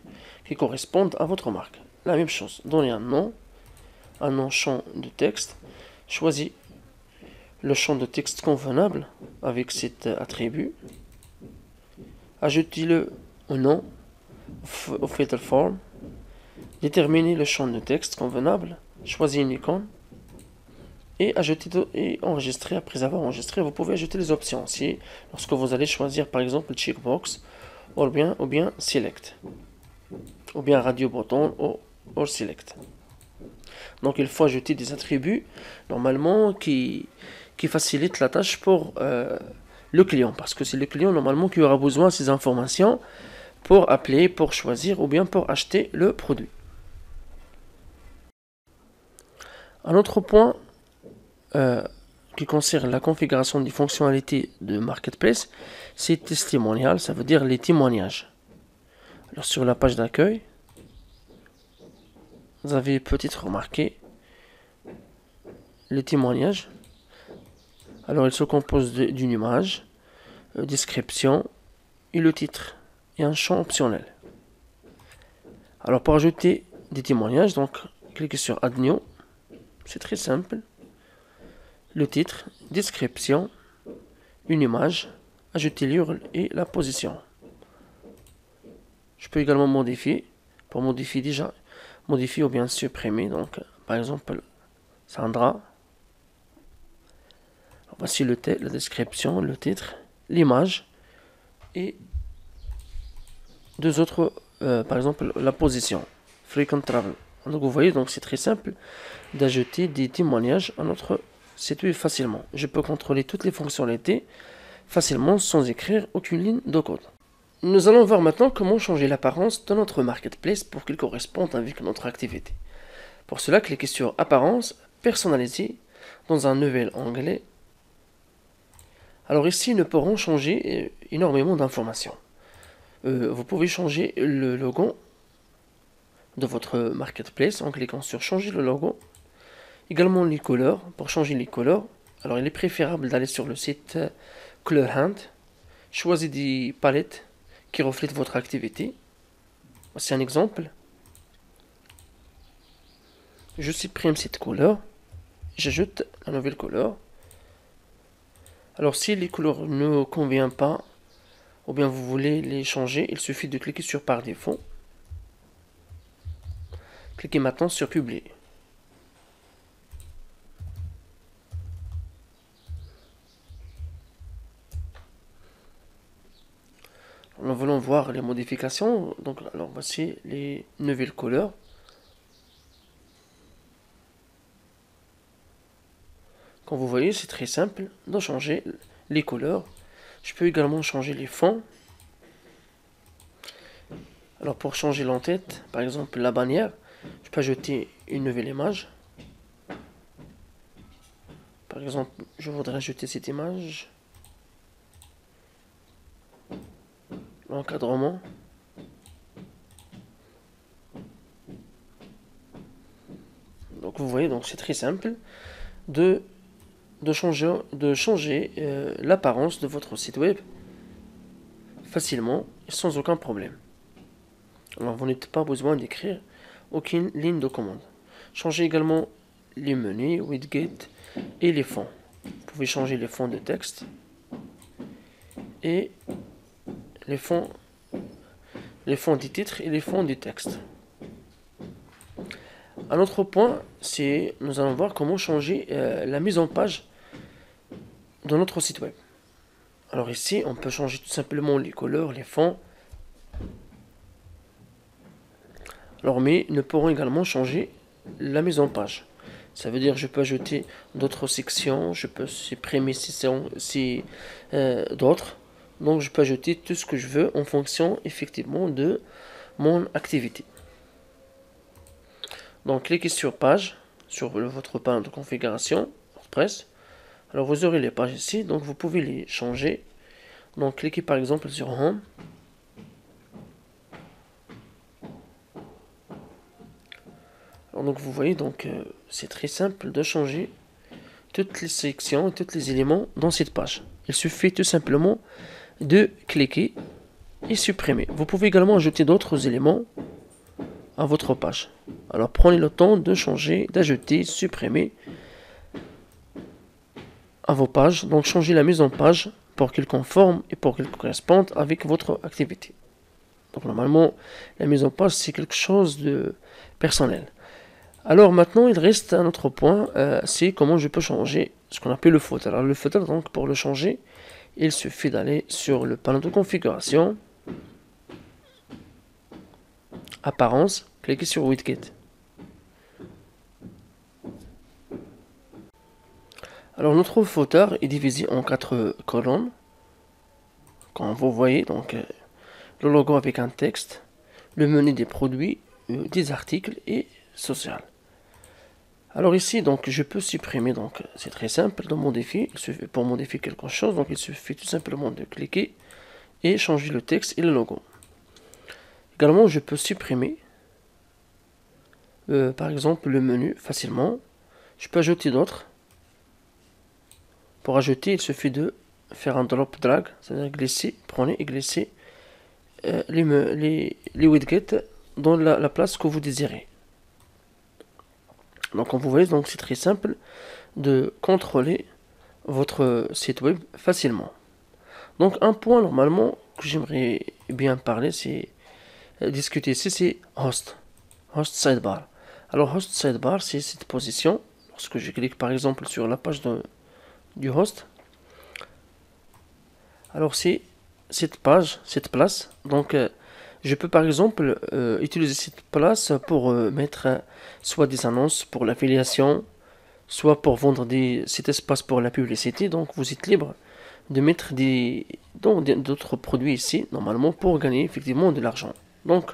qui correspondent à votre marque. La même chose, donnez un nom champ de texte, choisis le champ de texte convenable avec cet attribut, ajoutez-le au nom, au Feature Form, déterminez le champ de texte convenable, choisissez une icône et enregistrez. Après avoir enregistré, vous pouvez ajouter les options aussi lorsque vous allez choisir par exemple checkbox ou bien select ou bien radio button ou select. Donc il faut ajouter des attributs normalement qui facilitent la tâche pour le client, parce que c'est le client normalement qui aura besoin de ces informations pour appeler, pour choisir ou bien pour acheter le produit. Un autre point qui concerne la configuration des fonctionnalités de Marketplace, c'est testimonial, ça veut dire les témoignages. Alors sur la page d'accueil, vous avez peut-être remarqué les témoignages. Alors il se compose d'une image, description et le titre et un champ optionnel. Alors pour ajouter des témoignages, donc cliquez sur Add New, c'est très simple. Le titre, description, une image, ajouter l'URL et la position. Je peux également modifier, pour modifier ou bien supprimer, donc par exemple Sandra. Voici la description, le titre, l'image et deux autres, par exemple la position, Frequent Travel. Donc vous voyez, donc c'est très simple d'ajouter des témoignages à notre site web facilement. Je peux contrôler toutes les fonctionnalités facilement sans écrire aucune ligne de code. Nous allons voir maintenant comment changer l'apparence de notre marketplace pour qu'il corresponde avec notre activité. Pour cela, cliquez sur Apparence, personnaliser dans un nouvel onglet. Alors ici, nous pourrons changer énormément d'informations. Vous pouvez changer le logo de votre marketplace en cliquant sur changer le logo. Également les couleurs. Pour changer les couleurs, alors il est préférable d'aller sur le site Color Hunt. Choisissez des palettes qui reflètent votre activité. Voici un exemple. Je supprime cette couleur. J'ajoute la nouvelle couleur. Alors si les couleurs ne conviennent pas, ou bien vous voulez les changer, il suffit de cliquer sur par défaut. Cliquez maintenant sur publier. Nous voulons voir les modifications. Donc, alors voici les nouvelles couleurs. Comme vous voyez, c'est très simple de changer les couleurs. Je peux également changer les fonds. Alors pour changer l'entête, par exemple la bannière, je peux ajouter une nouvelle image. Par exemple, je voudrais ajouter cette image. L'encadrement. Donc vous voyez, donc c'est très simple de changer l'apparence de votre site web facilement et sans aucun problème. Alors vous n'avez pas besoin d'écrire aucune ligne de commande. Changez également les menus, widgets et les fonds. Vous pouvez changer les fonds de texte et les fonds des titres et les fonds du texte. Un autre point, c'est nous allons voir comment changer la mise en page de notre site web. Alors ici, on peut changer tout simplement les couleurs, les fonds. Alors mais nous pourrons également changer la mise en page. Ça veut dire que je peux ajouter d'autres sections, je peux supprimer si d'autres. Donc je peux ajouter tout ce que je veux en fonction effectivement de mon activité. Donc cliquez sur page, sur votre panneau de configuration WordPress. Alors vous aurez les pages ici, donc vous pouvez les changer. Donc cliquez par exemple sur Home. Alors, donc vous voyez, donc c'est très simple de changer toutes les sections et tous les éléments dans cette page. Il suffit tout simplement de cliquer et supprimer. Vous pouvez également ajouter d'autres éléments à votre page. Alors prenez le temps de changer, d'ajouter, supprimer à vos pages. Donc changez la mise en page pour qu'elle conforme et pour qu'elle corresponde avec votre activité. Donc normalement, la mise en page c'est quelque chose de personnel. Alors maintenant, il reste un autre point, c'est comment je peux changer ce qu'on appelle le footer. Alors le footer, donc pour le changer, il suffit d'aller sur le panneau de configuration, apparence, cliquez sur widget. Alors notre footer est divisé en 4 colonnes. Comme vous voyez, donc le logo avec un texte, le menu des produits, des articles et social. Alors ici, donc je peux supprimer, donc c'est très simple dans mon défi. Pour modifier quelque chose, donc il suffit tout simplement de cliquer et changer le texte et le logo. Également, je peux supprimer, par exemple, le menu facilement. Je peux ajouter d'autres. Pour ajouter, il suffit de faire un drop drag, c'est-à-dire glisser, prenez et glissez les widgets dans la place que vous désirez. Donc comme vous voyez, donc c'est très simple de contrôler votre site web facilement. Donc un point normalement que j'aimerais bien parler, c'est discuter ici, c'est host sidebar. Alors host sidebar, c'est cette position. Lorsque je clique par exemple sur la page du host, alors c'est cette place. Donc je peux par exemple utiliser cette place pour mettre soit des annonces pour l'affiliation, soit pour vendre cet espace pour la publicité. Donc vous êtes libre de mettre d'autres produits ici, normalement, pour gagner effectivement de l'argent. Donc,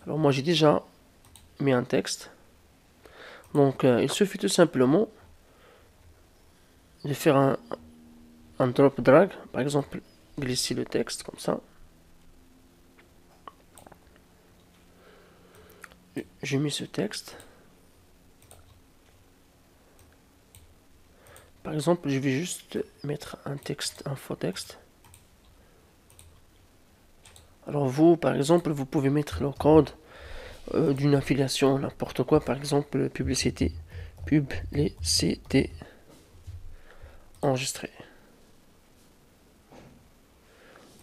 alors moi j'ai déjà mis un texte. Donc il suffit tout simplement de faire un drop drag, par exemple glisser le texte comme ça. j'ai mis ce texte. Par exemple, je vais juste mettre un texte, un faux texte. Alors vous, par exemple, vous pouvez mettre le code d'une affiliation, n'importe quoi, par exemple, publicité enregistrée.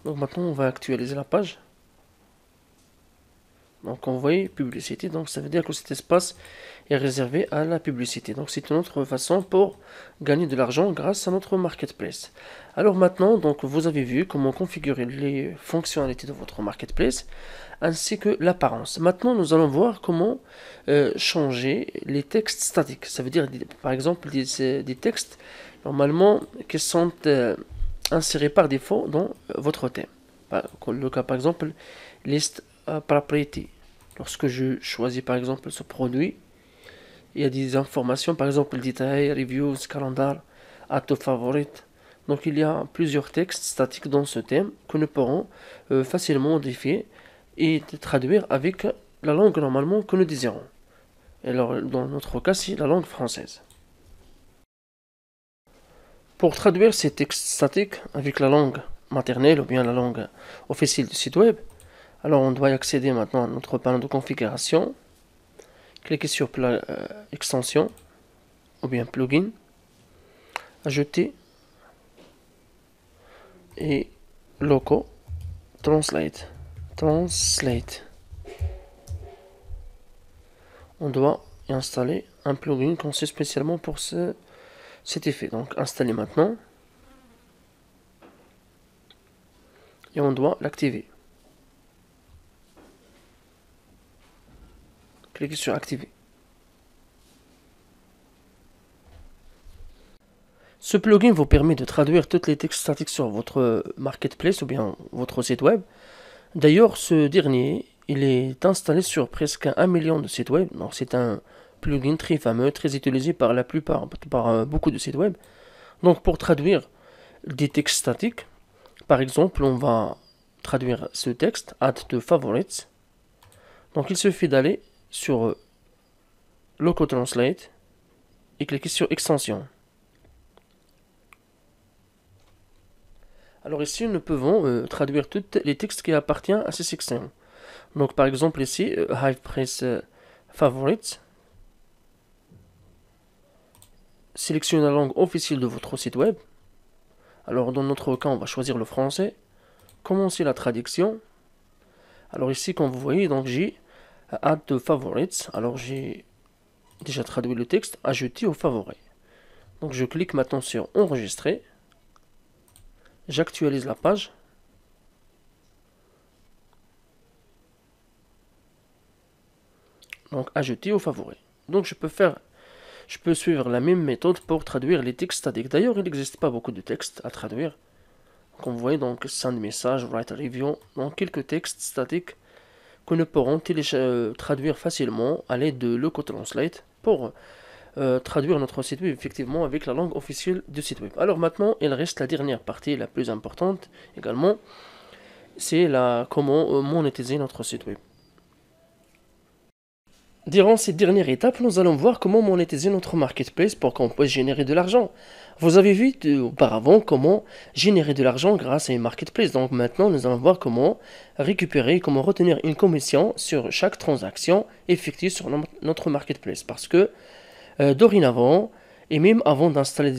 Donc maintenant, on va actualiser la page. Donc on voit publicité, donc ça veut dire que cet espace est réservé à la publicité. Donc c'est une autre façon pour gagner de l'argent grâce à notre marketplace. Alors maintenant, donc vous avez vu comment configurer les fonctionnalités de votre marketplace ainsi que l'apparence. Maintenant, nous allons voir comment changer les textes statiques. Ça veut dire par exemple des textes normalement qui sont insérés par défaut dans votre thème. Le cas par exemple list propriété. Lorsque je choisis par exemple ce produit, il y a des informations, par exemple détails, reviews, calendar, add favorite. Donc il y a plusieurs textes statiques dans ce thème que nous pourrons facilement modifier et traduire avec la langue normalement que nous désirons. Et alors dans notre cas, c'est la langue française. Pour traduire ces textes statiques avec la langue maternelle ou bien la langue officielle du site web, alors on doit accéder maintenant à notre panneau de configuration, cliquer sur extension ou bien plugin, ajouter et loco translate. On doit installer un plugin conçu spécialement pour cet effet. Donc installer maintenant et on doit l'activer. Cliquez sur activer. Ce plugin vous permet de traduire tous les textes statiques sur votre marketplace ou bien votre site web. D'ailleurs, ce dernier, il est installé sur presque 1 million de sites web. Donc c'est un plugin très fameux, très utilisé par la plupart, par beaucoup de sites web. Donc pour traduire des textes statiques, par exemple, on va traduire ce texte, add to favorites. Donc il suffit d'aller sur Loco Translate et cliquer sur extension. Alors ici, nous pouvons traduire tous les textes qui appartiennent à ces sections. Donc par exemple ici, Hive Press Favorites. Sélectionnez la langue officielle de votre site web. Alors dans notre cas, on va choisir le français. Commencer la traduction. Alors ici, comme vous voyez, donc j'ai Add to Favorites. Alors j'ai déjà traduit le texte, ajouter aux favoris. Donc je clique maintenant sur enregistrer. J'actualise la page. Donc ajouter aux favoris. Donc je peux suivre la même méthode pour traduire les textes statiques. D'ailleurs, il n'existe pas beaucoup de textes à traduire. Comme vous voyez, donc send message, write a review, donc quelques textes statiques que nous pourrons traduire facilement à l'aide de Loco Translate pour traduire notre site web effectivement avec la langue officielle du site web. Alors maintenant, il reste la dernière partie, la plus importante également, c'est comment monétiser notre site web. Durant cette dernière étape, nous allons voir comment monétiser notre marketplace pour qu'on puisse générer de l'argent. Vous avez vu auparavant comment générer de l'argent grâce à une marketplace. Donc maintenant, nous allons voir comment récupérer, comment retenir une commission sur chaque transaction effectuée sur notre marketplace. Parce que dorénavant, et même avant d'installer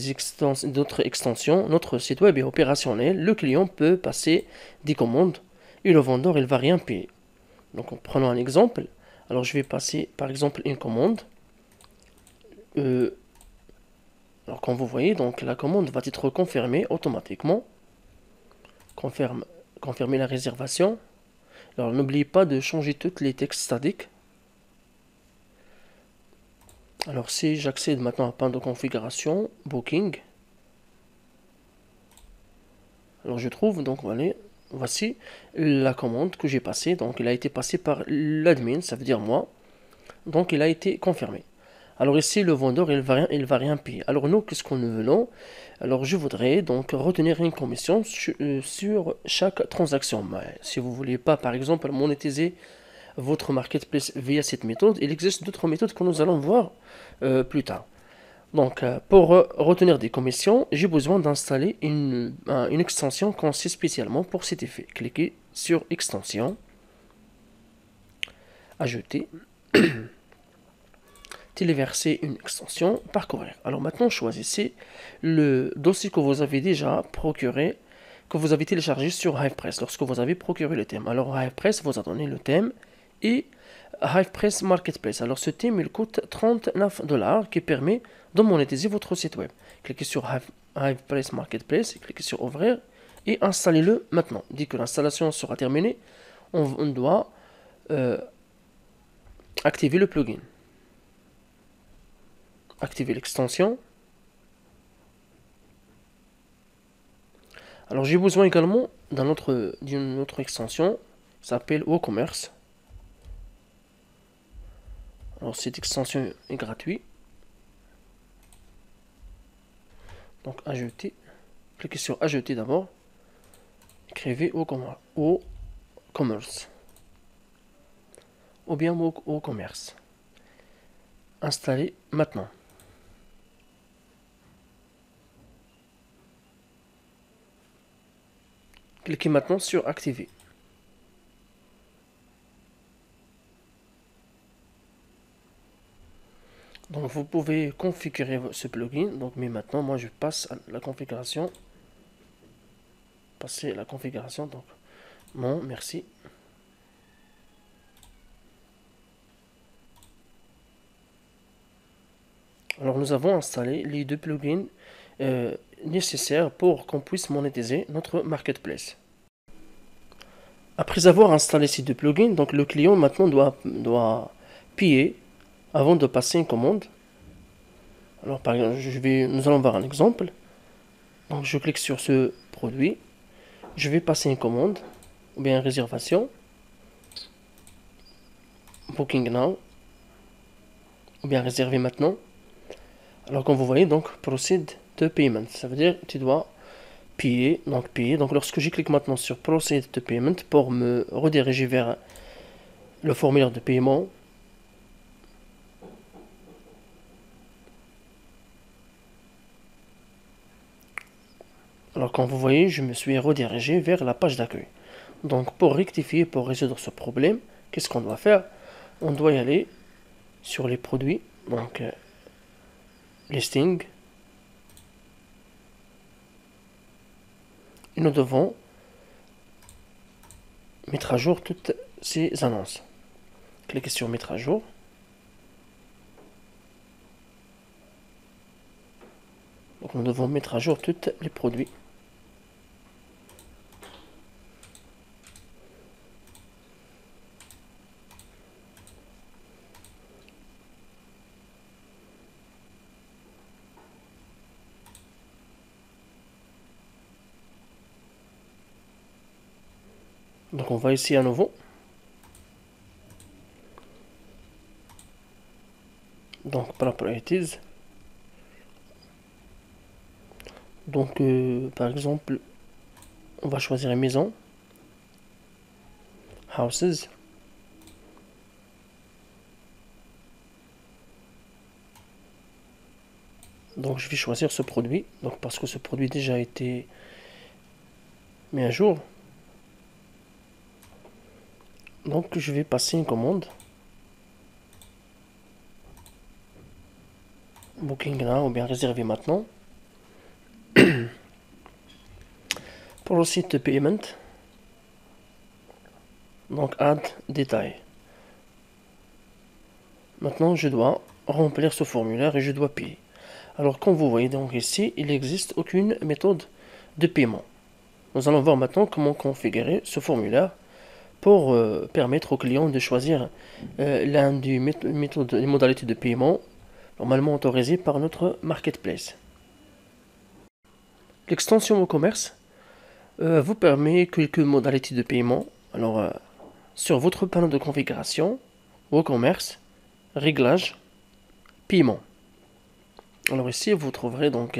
d'autres extensions, notre site web est opérationnel. Le client peut passer des commandes et le vendeur, il ne va rien payer. Donc prenons un exemple. Alors je vais passer par exemple une commande. Alors comme vous voyez, donc la commande va être confirmée automatiquement. Confirmer la réservation. Alors n'oubliez pas de changer tous les textes statiques. Alors si j'accède maintenant à panneau de configuration, booking. Alors je trouve, donc voici la commande que j'ai passée. Donc il a été passé par l'admin, ça veut dire moi. Donc il a été confirmé. Alors ici le vendeur il va rien payer. Alors nous qu'est-ce que nous voulons? Alors je voudrais donc retenir une commission sur chaque transaction. Mais si vous voulez pas par exemple monétiser votre marketplace via cette méthode. Il existe d'autres méthodes que nous allons voir plus tard. Donc, pour retenir des commissions, j'ai besoin d'installer une extension conçue spécialement pour cet effet. Cliquez sur Extension, Ajouter, téléverser une extension, Parcourir. Alors maintenant, choisissez le dossier que vous avez déjà procuré, que vous avez téléchargé sur HivePress lorsque vous avez procuré le thème. Alors HivePress vous a donné le thème et HivePress Marketplace. Alors ce thème il coûte $39 qui permet de monétiser votre site web. Cliquez sur HivePress Marketplace, cliquez sur Ouvrir et installez-le maintenant. Dès que l'installation sera terminée, on doit activer le plugin. Activer l'extension. Alors j'ai besoin également d'une autre extension qui s'appelle WooCommerce. Alors cette extension est gratuite. Donc ajouter. Cliquez sur ajouter d'abord. Écrivez WooCommerce. Ou bien WooCommerce. Installez maintenant. Cliquez maintenant sur activer. Donc vous pouvez configurer ce plugin. Donc mais maintenant moi je passe à la configuration. Passer la configuration. Donc non, merci. Alors nous avons installé les deux plugins nécessaires pour qu'on puisse monétiser notre marketplace. Après avoir installé ces deux plugins, donc le client maintenant doit payer avant de passer une commande. Alors par exemple, nous allons voir un exemple. Donc je clique sur ce produit, je vais passer une commande ou bien une réservation, Booking Now, ou bien réserver maintenant. Alors comme vous voyez, donc Proceed to Payment, ça veut dire tu dois payer. Donc lorsque je clique maintenant sur Proceed to Payment pour me rediriger vers le formulaire de paiement, alors comme vous voyez, je me suis redirigé vers la page d'accueil. Donc pour rectifier, pour résoudre ce problème, qu'est-ce qu'on doit faire? On doit y aller sur les produits, donc listing, et nous devons mettre à jour toutes ces annonces. Cliquez sur mettre à jour. Donc nous devons mettre à jour tous les produits. Donc on va ici à nouveau. Donc properties. Donc par exemple, on va choisir une maison. Houses. Donc je vais choisir ce produit. Donc parce que ce produit déjà a été mis à jour. Donc je vais passer une commande. Booking now ou bien réserver maintenant. Pour le site de payment. Donc add détail. Maintenant je dois remplir ce formulaire et je dois payer. Alors comme vous voyez donc ici, il n'existe aucune méthode de paiement. Nous allons voir maintenant comment configurer ce formulaire pour permettre au client de choisir l'un des modalités de paiement normalement autorisées par notre marketplace. L'extension WooCommerce vous permet quelques modalités de paiement. Alors sur votre panneau de configuration, WooCommerce, réglages, paiement. Alors ici vous trouverez donc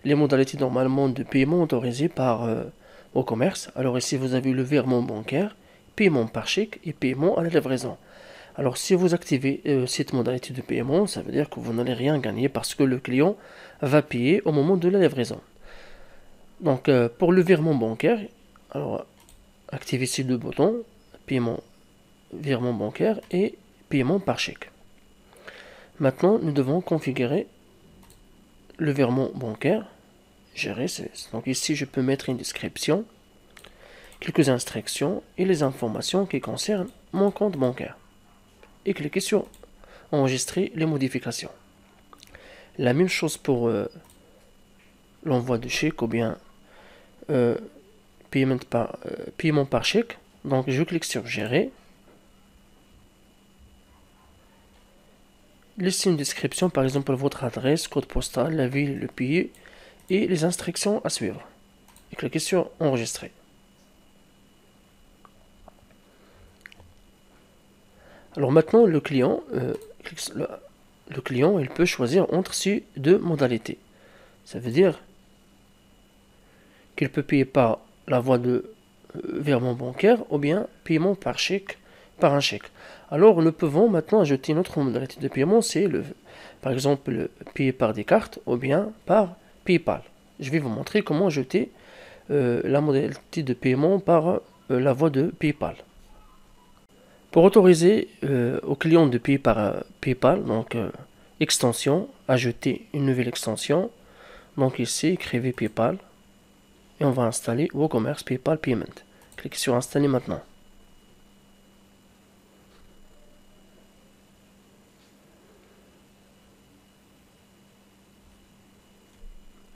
les modalités normalement de paiement autorisées par WooCommerce. Alors ici vous avez le virement bancaire, paiement par chèque et paiement à la livraison. Alors si vous activez cette modalité de paiement, ça veut dire que vous n'allez rien gagner parce que le client va payer au moment de la livraison. Donc pour le virement bancaire, alors activez ces deux boutons, paiement, virement bancaire et paiement par chèque. Maintenant, nous devons configurer le virement bancaire, gérer. Donc ici, je peux mettre une description, quelques instructions et les informations qui concernent mon compte bancaire. Et cliquer sur enregistrer les modifications. La même chose pour l'envoi de chèque ou bien paiement par chèque. Donc je clique sur gérer. Laissez une description, par exemple votre adresse, code postal, la ville, le pays et les instructions à suivre. Et cliquez sur enregistrer. Alors maintenant le client il peut choisir entre ces deux modalités. Ça veut dire qu'il peut payer par la voie de virement bancaire ou bien paiement par chèque, par un chèque. Alors nous pouvons maintenant ajouter une autre modalité de paiement, c'est par exemple payer par des cartes ou bien par PayPal. Je vais vous montrer comment ajouter la modalité de paiement par la voie de PayPal. Pour autoriser au client de payer par PayPal, donc extension, ajouter une nouvelle extension. Donc ici, écrivez PayPal et on va installer WooCommerce PayPal Payment. Cliquez sur installer maintenant.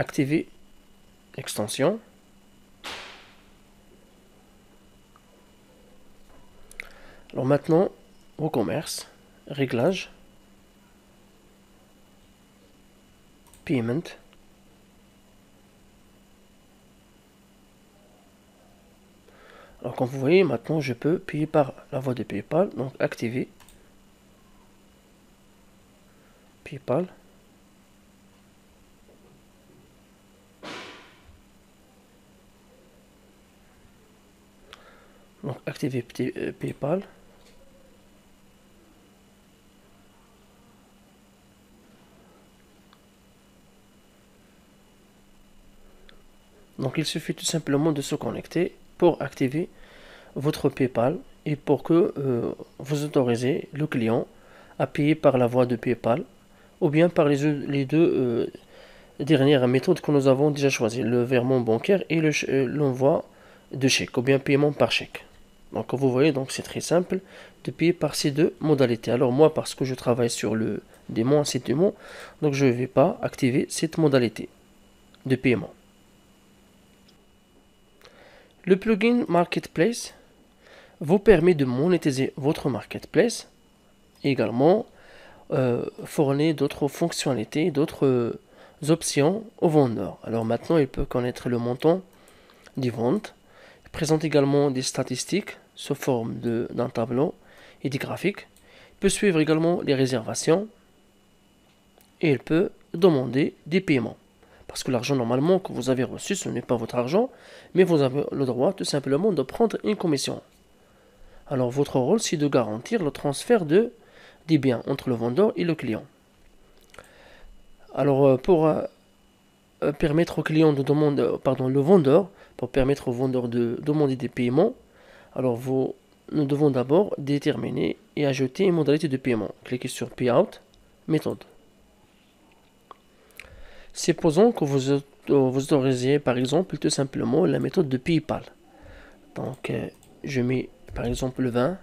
Activez l'extension. Alors maintenant, WooCommerce, réglage, Payment. Alors comme vous voyez, maintenant je peux payer par la voie de PayPal, donc activer PayPal. Donc activer PayPal. Donc il suffit tout simplement de se connecter pour activer votre PayPal et pour que vous autorisez le client à payer par la voie de PayPal ou bien par les deux dernières méthodes que nous avons déjà choisies, le virement bancaire et l'envoi de chèque ou bien paiement par chèque. Donc vous voyez, donc c'est très simple de payer par ces deux modalités. Alors moi, parce que je travaille sur le démon, un site démon, donc je ne vais pas activer cette modalité de paiement. Le plugin Marketplace vous permet de monétiser votre Marketplace et également fournir d'autres fonctionnalités, d'autres options aux vendeurs. Alors maintenant, il peut connaître le montant des ventes. Il présente également des statistiques sous forme d'un tableau et des graphiques. Il peut suivre également les réservations et il peut demander des paiements. Parce que l'argent normalement que vous avez reçu, ce n'est pas votre argent, mais vous avez le droit tout simplement de prendre une commission. Alors votre rôle, c'est de garantir le transfert des biens entre le vendeur et le client. Alors pour permettre au client de demander, le vendeur, pour permettre au vendeur de demander des paiements, alors nous devons d'abord déterminer et ajouter une modalité de paiement. Cliquez sur Payout, méthode. Supposons que vous autorisiez par exemple tout simplement la méthode de PayPal. Donc je mets par exemple le 20,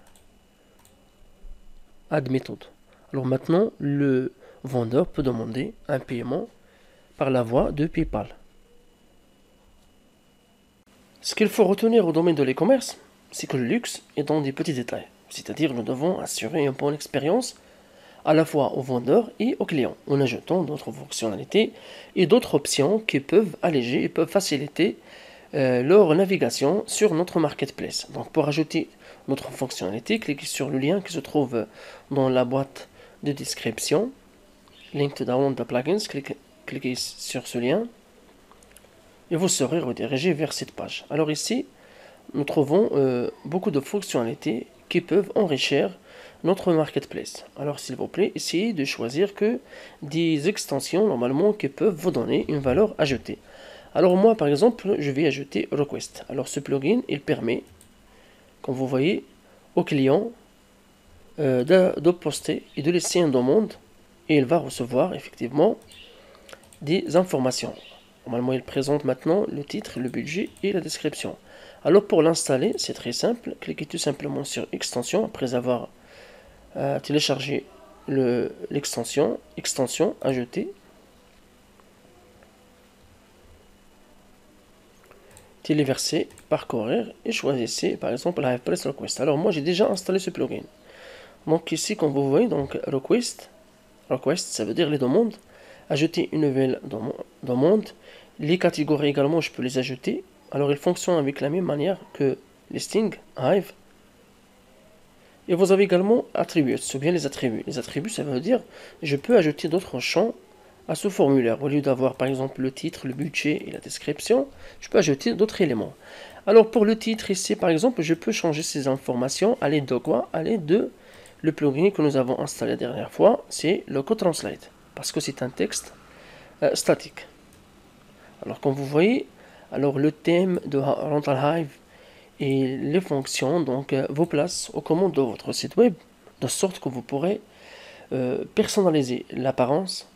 Add méthode. Alors maintenant le vendeur peut demander un paiement par la voie de PayPal. Ce qu'il faut retenir au domaine de l'e-commerce, c'est que le luxe est dans des petits détails. C'est-à-dire nous devons assurer une bonne expérience à la fois aux vendeurs et aux clients, en ajoutant d'autres fonctionnalités et d'autres options qui peuvent alléger et peuvent faciliter leur navigation sur notre marketplace. Donc pour ajouter notre fonctionnalité, cliquez sur le lien qui se trouve dans la boîte de description, link to download the plugins, cliquez sur ce lien et vous serez redirigé vers cette page. Alors ici, nous trouvons beaucoup de fonctionnalités qui peuvent enrichir notre marketplace. Alors s'il vous plaît, essayez de choisir que des extensions normalement qui peuvent vous donner une valeur ajoutée. Alors moi par exemple, je vais ajouter Request. Alors ce plugin, il permet, comme vous voyez, au client de poster et de laisser une demande et il va recevoir effectivement des informations. Normalement, il présente maintenant le titre, le budget et la description. Alors pour l'installer, c'est très simple. Cliquez tout simplement sur Extension après avoir téléchargé l'extension, Extension, Ajouter. Téléverser, parcourir et choisissez par exemple HivePress Request. Alors moi j'ai déjà installé ce plugin. Donc ici comme vous voyez, donc Request ça veut dire les demandes. Ajouter une nouvelle demande. Les catégories également je peux les ajouter. Alors ils fonctionnent avec la même manière que Listing, Hive. Et vous avez également Attributes, ou bien les attributs. Les attributs ça veut dire je peux ajouter d'autres champs à ce formulaire. Au lieu d'avoir par exemple le titre, le budget et la description, je peux ajouter d'autres éléments. Alors pour le titre ici par exemple, je peux changer ces informations à l'aide de quoi? À l'aide de le plugin que nous avons installé la dernière fois, c'est le CoTranslate, parce que c'est un texte statique. Alors comme vous voyez, alors le thème de Rental Hive et les fonctions donc vous placent aux commandes de votre site web, de sorte que vous pourrez personnaliser l'apparence,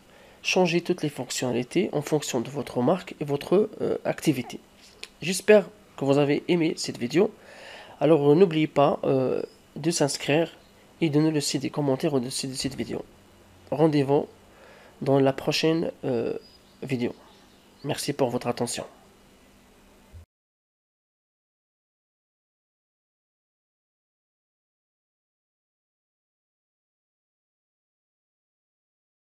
changer toutes les fonctionnalités en fonction de votre marque et votre activité. J'espère que vous avez aimé cette vidéo. Alors n'oubliez pas de s'inscrire et de nous laisser des commentaires au-dessus de cette vidéo. Rendez-vous dans la prochaine vidéo. Merci pour votre attention.